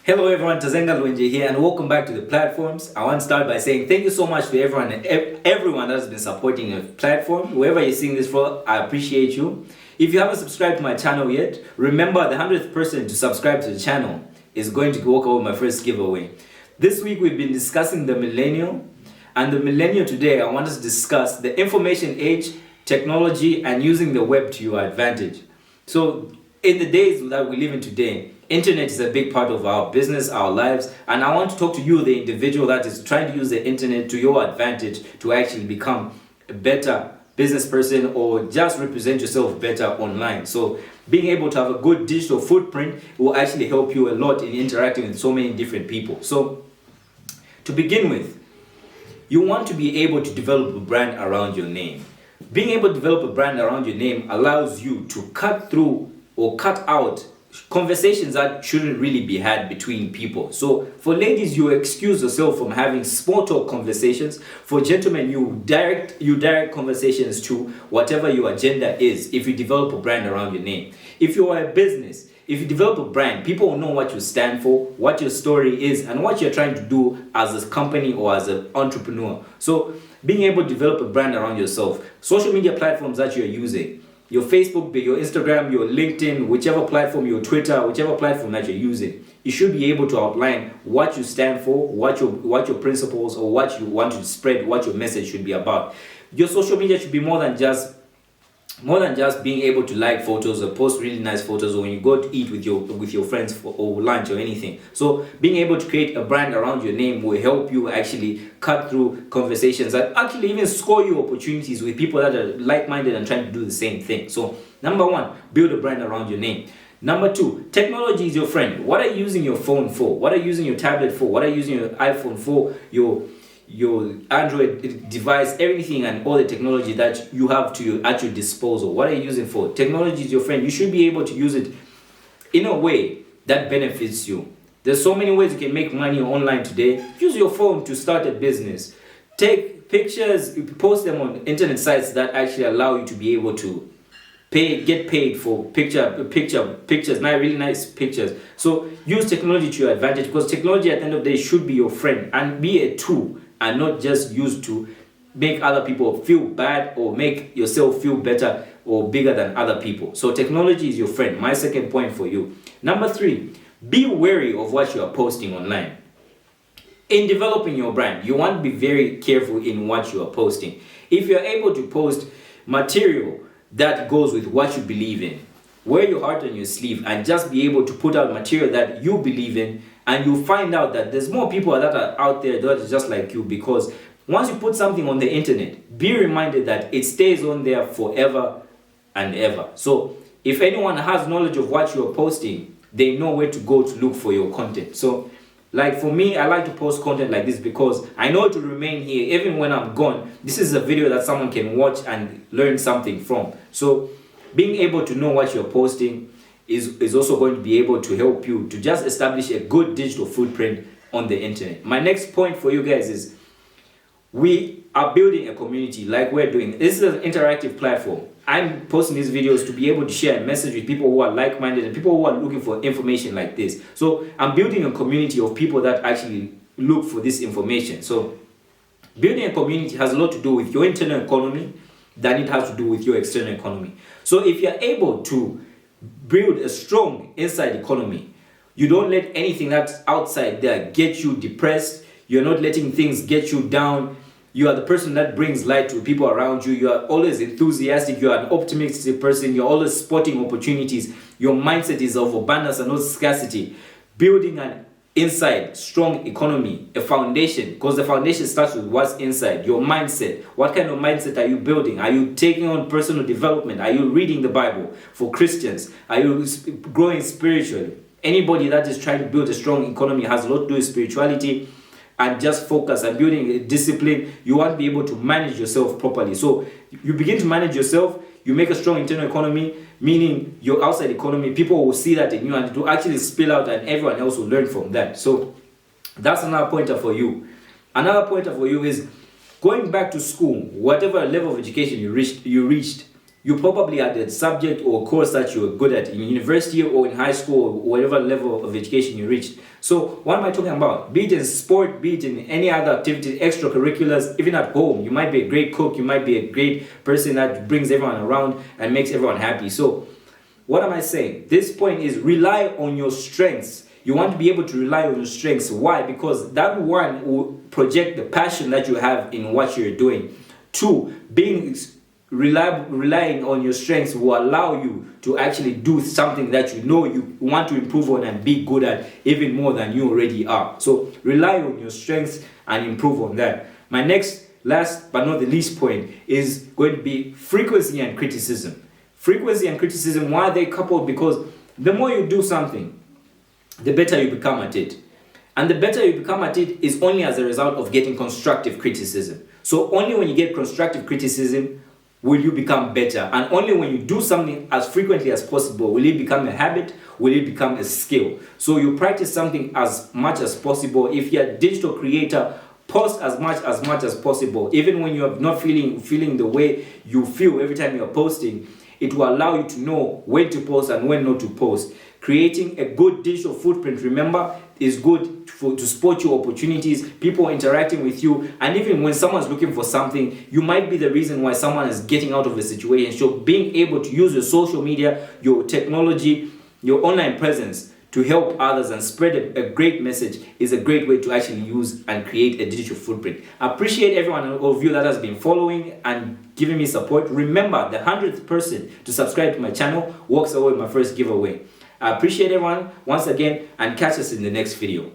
Hello everyone, Tazenga Lwenje here and welcome back to the platforms. I want to start by saying thank you so much to everyone and everyone that has been supporting the platform. Whoever you're seeing this for, I appreciate you. If you haven't subscribed to my channel yet, remember the 100th person to subscribe to the channel is going to walk over my first giveaway. This week we've been discussing the millennial, and the millennial today I want us to discuss the information age, technology, and using the web to your advantage. So in the days that we live in today, internet is a big part of our business, our lives, and I want to talk to you, the individual that is trying to use the internet to your advantage to actually become a better business person or just represent yourself better online. So being able to have a good digital footprint will actually help you a lot in interacting with so many different people. So to begin with, you want to be able to develop a brand around your name. Being able to develop a brand around your name allows you to cut through or cut out conversations that shouldn't really be had between people. So for ladies, you excuse yourself from having small talk conversations. For gentlemen, you direct conversations to whatever your agenda is if you develop a brand around your name. If you are a business, if you develop a brand, people will know what you stand for, what your story is, and what you're trying to do as a company or as an entrepreneur. So being able to develop a brand around yourself, social media platforms that you're using, your Facebook, your Instagram, your LinkedIn, whichever platform, your Twitter, whichever platform that you're using, you should be able to outline what you stand for, what your principles or what you want to spread, what your message should be about. Your social media should be more than just being able to like photos or post really nice photos, or when you go to eat with your friends or lunch or anything. So being able to create a brand around your name will help you actually cut through conversations that actually even score you opportunities with people that are like-minded and trying to do the same thing. So number one, build a brand around your name. Number two, technology is your friend. What are you using your phone for? What are you using your tablet for? What are you using your iPhone for? Your Android device, everything and all the technology that you have at your disposal. What are you using for? Technology is your friend. You should be able to use it in a way that benefits you. There's so many ways you can make money online today. Use your phone to start a business. Take pictures, post them on internet sites that actually allow you to be able to get paid for pictures, really nice pictures. So use technology to your advantage, because technology at the end of the day should be your friend and be a tool, and not just used to make other people feel bad or make yourself feel better or bigger than other people. So technology is your friend. My second point for you. Number three, be wary of what you are posting online. In developing your brand, you want to be very careful in what you are posting. If you're able to post material that goes with what you believe in, wear your heart on your sleeve and just be able to put out material that you believe in, and you'll find out that there's more people that are out there that are just like you. Because once you put something on the internet, be reminded that it stays on there forever and ever. So if anyone has knowledge of what you're posting, they know where to go to look for your content. So like for me, I like to post content like this because I know it will remain here even when I'm gone. This is a video that someone can watch and learn something from. So being able to know what you're posting is also going to be able to help you to just establish a good digital footprint on the internet. My next point for you guys is we are building a community like we're doing. This is an interactive platform. I'm posting these videos to be able to share a message with people who are like-minded and people who are looking for information like this. So I'm building a community of people that actually look for this information. So building a community has a lot to do with your internal economy than it has to do with your external economy. So if you're able to build a strong inside economy, you don't let anything that's outside there get you depressed. You're not letting things get you down. You are the person that brings light to people around you. You are always enthusiastic. You are an optimistic person. You're always spotting opportunities. Your mindset is of abundance and not scarcity. Building an inside strong economy, a foundation, because the foundation starts with what's inside, your mindset. What kind of mindset are you building? Are you taking on personal development? Are you reading the Bible? For Christians, are you growing spiritually? Anybody that is trying to build a strong economy has a lot to do with spirituality and just focus and building a discipline. You want to be able to manage yourself properly. So you begin to manage yourself, you make a strong internal economy, meaning your outside economy, people will see that in you and it will actually spill out and everyone else will learn from that. So that's another pointer for you. Another pointer for you is going back to school, whatever level of education you reached, You probably had a subject or course that you were good at in university or in high school or whatever level of education you reached. So what am I talking about? Be it in sport, be it in any other activity, extracurriculars, even at home. You might be a great cook, you might be a great person that brings everyone around and makes everyone happy. So what am I saying? This point is rely on your strengths. You want to be able to rely on your strengths. Why? Because that one will project the passion that you have in what you're doing. Two, being relying on your strengths will allow you to actually do something that you know you want to improve on and be good at even more than you already are. So rely on your strengths and improve on that. My next, last but not the least point is going to be frequency and criticism. Frequency and criticism, why are they coupled? Because the more you do something, the better you become at it. And the better you become at it is only as a result of getting constructive criticism. So only when you get constructive criticism will you become better. And only when you do something as frequently as possible will it become a habit, will it become a skill. So you practice something as much as possible. If you're a digital creator, post as much as possible. Even when you're not feeling the way you feel every time you're posting, it will allow you to know when to post and when not to post. Creating a good digital footprint, remember, is good to spot your opportunities, people interacting with you, and even when someone's looking for something, you might be the reason why someone is getting out of a situation. So being able to use your social media, your technology, your online presence to help others and spread a great message is a great way to actually use and create a digital footprint. I appreciate everyone of you that has been following and giving me support. Remember, the 100th person to subscribe to my channel walks away with my first giveaway. I appreciate everyone once again and catch us in the next video.